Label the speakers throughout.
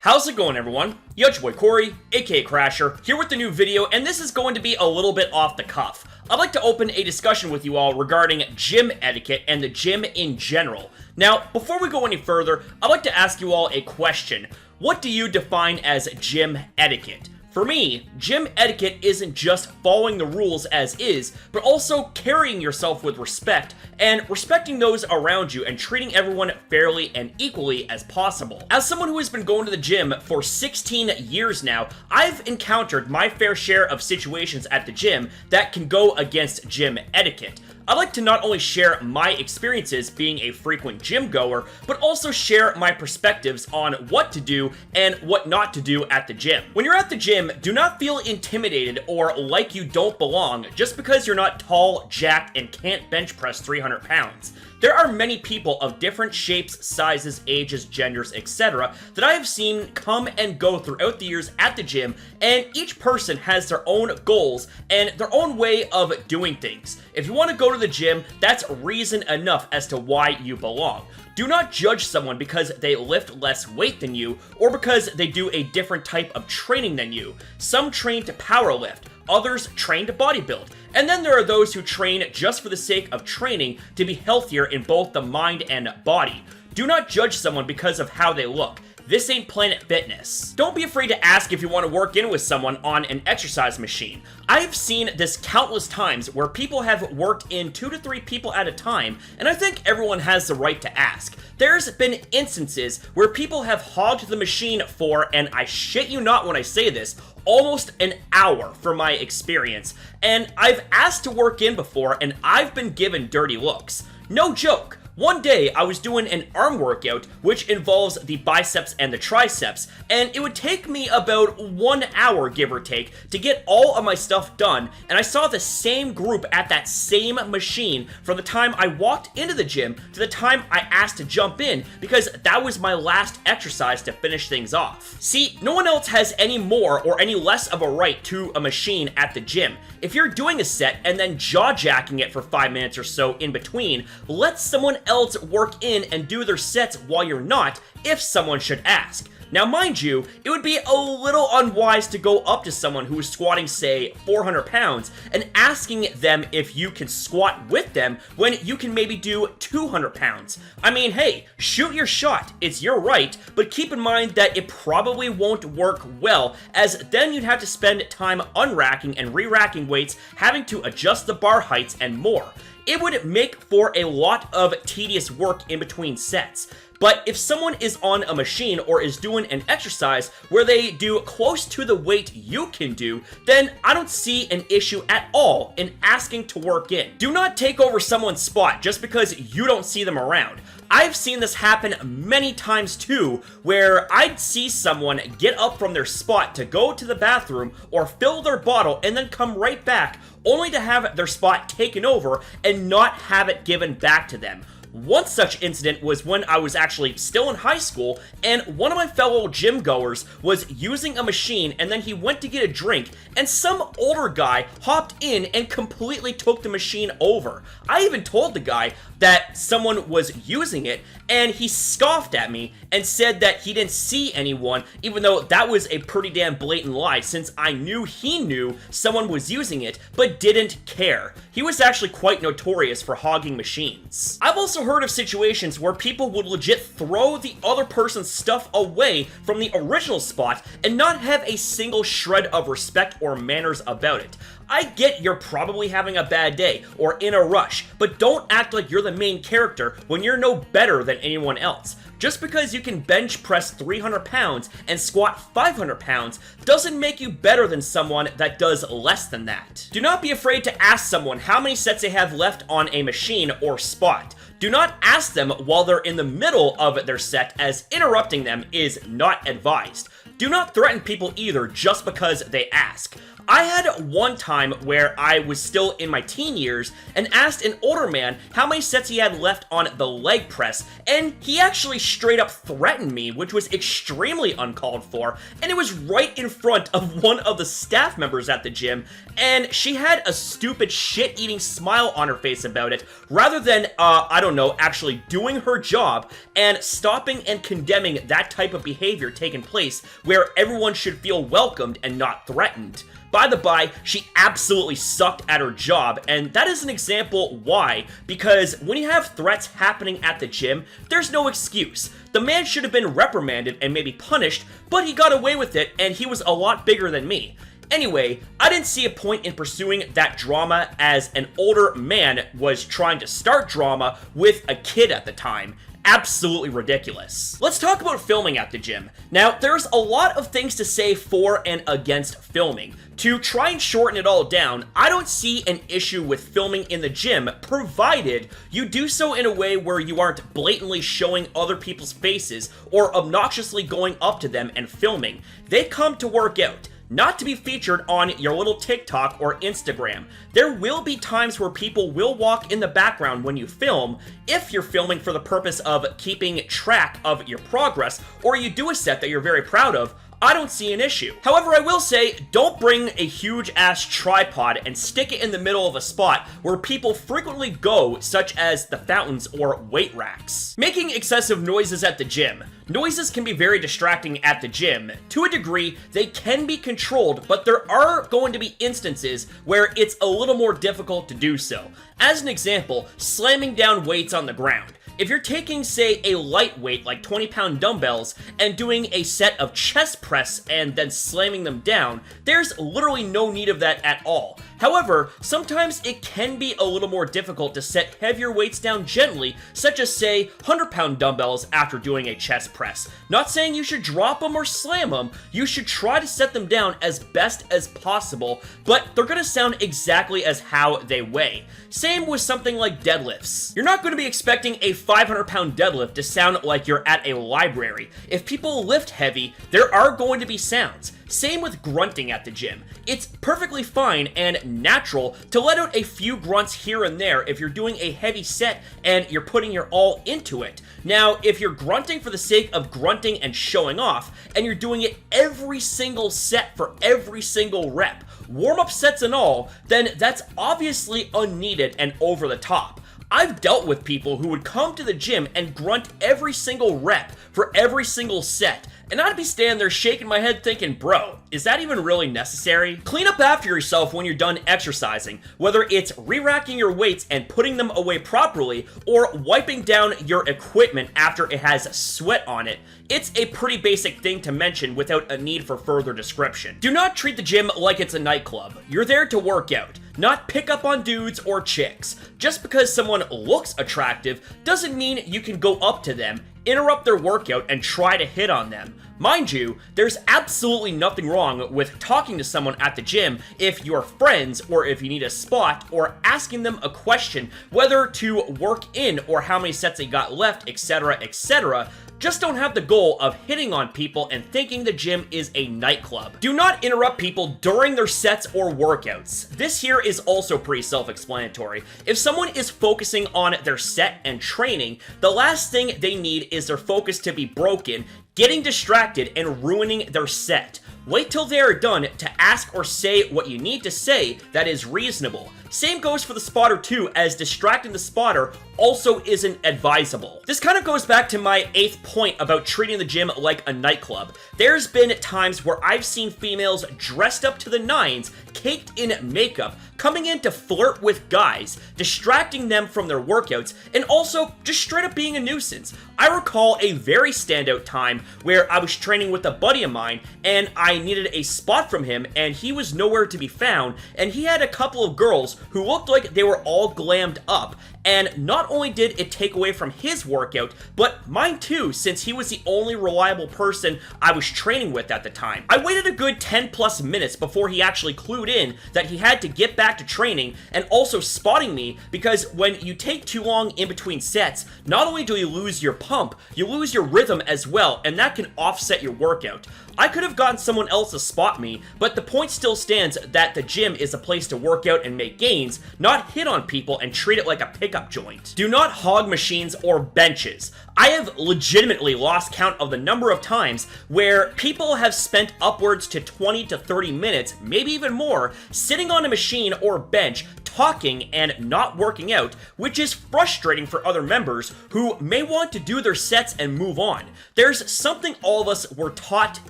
Speaker 1: How's it going, everyone? Yo, it's your boy Corey, aka Crasher, here with the new video, and this is going to be a little bit off the cuff. I'd like to open a discussion with you all regarding gym etiquette and the gym in general. Now, before we go any further, I'd like to ask you all a question. What do you define as gym etiquette? For me, gym etiquette isn't just following the rules as is, but also carrying yourself with respect and respecting those around you and treating everyone fairly and equally as possible. As someone who has been going to the gym for 16 years now, I've encountered my fair share of situations at the gym that can go against gym etiquette. I'd like to not only share my experiences being a frequent gym goer, but also share my perspectives on what to do and what not to do at the gym. When you're at the gym, do not feel intimidated or like you don't belong just because you're not tall, jacked, and can't bench press 300 pounds. There are many people of different shapes, sizes, ages, genders, etc. that I have seen come and go throughout the years at the gym, and each person has their own goals and their own way of doing things. If you want to go to the gym, that's reason enough as to why you belong. Do not judge someone because they lift less weight than you or because they do a different type of training than you. Some train to power lift, others train to bodybuild, and then there are those who train just for the sake of training to be healthier in both the mind and body. Do not judge someone because of how they look. This ain't Planet Fitness. Don't be afraid to ask if you want to work in with someone on an exercise machine. I've seen this countless times where people have worked in 2 to 3 people at a time, and I think everyone has the right to ask. There's been instances where people have hogged the machine for, and I shit you not when I say this, almost an hour from my experience, and I've asked to work in before and I've been given dirty looks. No joke. One day, I was doing an arm workout, which involves the biceps and the triceps, and it would take me about 1 hour, give or take, to get all of my stuff done, and I saw the same group at that same machine from the time I walked into the gym to the time I asked to jump in, because that was my last exercise to finish things off. See, no one else has any more or any less of a right to a machine at the gym. If you're doing a set and then jaw-jacking it for 5 minutes or so in between, let someone else work in and do their sets while you're not, if someone should ask. Now mind you, it would be a little unwise to go up to someone who is squatting, say, 400 pounds and asking them if you can squat with them when you can maybe do 200 pounds. I mean, hey, shoot your shot, it's your right, but keep in mind that it probably won't work well, as then you'd have to spend time unracking and re-racking weights, having to adjust the bar heights and more. It would make for a lot of tedious work in between sets. But if someone is on a machine or is doing an exercise where they do close to the weight you can do, then I don't see an issue at all in asking to work in. Do not take over someone's spot just because you don't see them around. I've seen this happen many times too, where I'd see someone get up from their spot to go to the bathroom or fill their bottle and then come right back, only to have their spot taken over and not have it given back to them. One such incident was when I was actually still in high school, and one of my fellow gym goers was using a machine, and then he went to get a drink, and some older guy hopped in and completely took the machine over. I even told the guy that someone was using it, and he scoffed at me and said that he didn't see anyone, even though that was a pretty damn blatant lie, since I knew he knew someone was using it, but didn't care. He was actually quite notorious for hogging machines. I've also heard of situations where people would legit throw the other person's stuff away from the original spot and not have a single shred of respect or manners about it. I get you're probably having a bad day or in a rush, but don't act like you're the main character when you're no better than anyone else. Just because you can bench press 300 pounds and squat 500 pounds doesn't make you better than someone that does less than that. Do not be afraid to ask someone how many sets they have left on a machine or spot. Do not ask them while they're in the middle of their set, as interrupting them is not advised. Do not threaten people either just because they ask. I had one time where I was still in my teen years and asked an older man how many sets he had left on the leg press, and he actually straight up threatened me, which was extremely uncalled for, and it was right in front of one of the staff members at the gym, and she had a stupid shit-eating smile on her face about it, rather than, I don't know, actually doing her job and stopping and condemning that type of behavior taking place where everyone should feel welcomed and not threatened. By the by, she absolutely sucked at her job, and that is an example why, because when you have threats happening at the gym, there's no excuse. The man should have been reprimanded and maybe punished, but he got away with it, and he was a lot bigger than me. Anyway, I didn't see a point in pursuing that drama as an older man was trying to start drama with a kid at the time. Absolutely ridiculous. Let's talk about filming at the gym. Now, there's a lot of things to say for and against filming. To try and shorten it all down, I don't see an issue with filming in the gym, provided you do so in a way where you aren't blatantly showing other people's faces or obnoxiously going up to them and filming. They come to work out, not to be featured on your little TikTok or Instagram. There will be times where people will walk in the background when you film, if you're filming for the purpose of keeping track of your progress, or you do a set that you're very proud of. I don't see an issue. However, I will say, don't bring a huge-ass tripod and stick it in the middle of a spot where people frequently go, such as the fountains or weight racks. Making excessive noises at the gym. Noises can be very distracting at the gym. To a degree, they can be controlled, but there are going to be instances where it's a little more difficult to do so. As an example, slamming down weights on the ground. If you're taking, say, a lightweight like 20-pound dumbbells and doing a set of chest press and then slamming them down, there's literally no need of that at all. However, sometimes it can be a little more difficult to set heavier weights down gently, such as, say, 100-pound dumbbells after doing a chest press. Not saying you should drop them or slam them, you should try to set them down as best as possible, but they're gonna sound exactly as how they weigh. Same with something like deadlifts. You're not going to be expecting a 500-pound deadlift to sound like you're at a library. If people lift heavy, there are going to be sounds. Same with grunting at the gym. It's perfectly fine and natural to let out a few grunts here and there if you're doing a heavy set and you're putting your all into it. Now, if you're grunting for the sake of grunting and showing off, and you're doing it every single set for every single rep, warm-up sets and all, then that's obviously unneeded and over the top. I've dealt with people who would come to the gym and grunt every single rep for every single set, and I'd be standing there shaking my head thinking, bro, is that even really necessary? Clean up after yourself when you're done exercising, whether it's re-racking your weights and putting them away properly, or wiping down your equipment after it has sweat on it. It's a pretty basic thing to mention without a need for further description. Do not treat the gym like it's a nightclub. You're there to work out, not pick up on dudes or chicks. Just because someone looks attractive doesn't mean you can go up to them, interrupt their workout, and try to hit on them. Mind you, there's absolutely nothing wrong with talking to someone at the gym if you're friends or if you need a spot, or asking them a question whether to work in or how many sets they got left, etc., etc. Just don't have the goal of hitting on people and thinking the gym is a nightclub. Do not interrupt people during their sets or workouts. This here is also pretty self-explanatory. If someone is focusing on their set and training, the last thing they need is their focus to be broken, getting distracted, and ruining their set. Wait till they are done to ask or say what you need to say that is reasonable. Same goes for the spotter too, as distracting the spotter also isn't advisable. This kind of goes back to my 8th point about treating the gym like a nightclub. There's been times where I've seen females dressed up to the nines, caked in makeup, coming in to flirt with guys, distracting them from their workouts, and also just straight up being a nuisance. I recall a very standout time where I was training with a buddy of mine, and I I needed a spot from him, and he was nowhere to be found, and he had a couple of girls who looked like they were all glammed up, and not only did it take away from his workout, but mine too, since he was the only reliable person I was training with at the time. I waited a good 10 plus minutes before he actually clued in that he had to get back to training and also spotting me, because when you take too long in between sets, not only do you lose your pump, you lose your rhythm as well, and that can offset your workout. I could have gotten someone else to spot me, but the point still stands that the gym is a place to work out and make gains, not hit on people and treat it like a pickup joint. Do not hog machines or benches. I have legitimately lost count of the number of times where people have spent upwards to 20 to 30 minutes, maybe even more, sitting on a machine or bench, talking and not working out, which is frustrating for other members who may want to do their sets and move on. There's something all of us were taught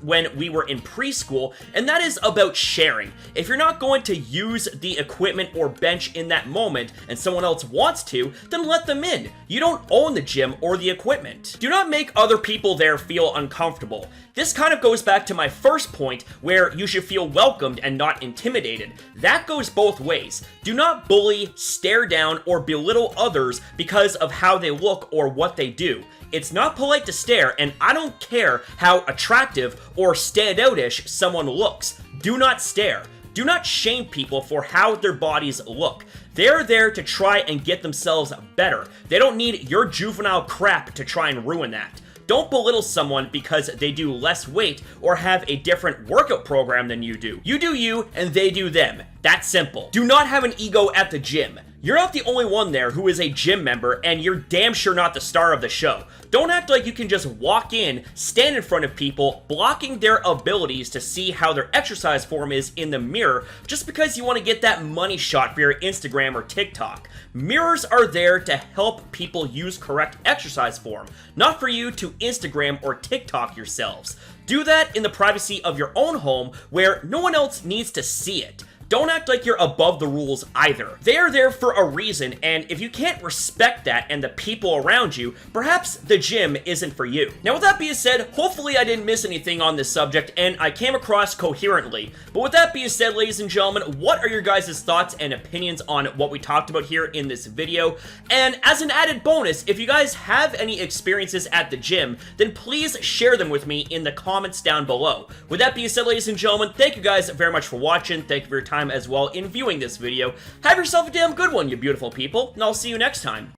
Speaker 1: when we were in preschool, and that is about sharing. If you're not going to use the equipment or bench in that moment and someone else wants to, then let them in. You don't own the gym or the equipment. Do not make other people there feel uncomfortable. This kind of goes back to my first point, where you should feel welcomed and not intimidated. That goes both ways. Do not bully, stare down, or belittle others because of how they look or what they do. It's not polite to stare, and I don't care how attractive or standout-ish someone looks. Do not stare. Do not shame people for how their bodies look. They're there to try and get themselves better. They don't need your juvenile crap to try and ruin that. Don't belittle someone because they do less weight or have a different workout program than you do. You do you, and they do them. That's simple. Do not have an ego at the gym. You're not the only one there who is a gym member, and you're damn sure not the star of the show. Don't act like you can just walk in, stand in front of people, blocking their abilities to see how their exercise form is in the mirror just because you want to get that money shot for your Instagram or TikTok. Mirrors are there to help people use correct exercise form, not for you to Instagram or TikTok yourselves. Do that in the privacy of your own home where no one else needs to see it. Don't act like you're above the rules either. They're there for a reason, and if you can't respect that and the people around you, perhaps the gym isn't for you. Now, with that being said, hopefully I didn't miss anything on this subject and I came across coherently. But with that being said, ladies and gentlemen, what are your guys' thoughts and opinions on what we talked about here in this video? And as an added bonus, if you guys have any experiences at the gym, then please share them with me in the comments down below. With that being said, ladies and gentlemen, thank you guys very much for watching. Thank you for your time as well in viewing this video. Have yourself a damn good one, you beautiful people, and I'll see you next time.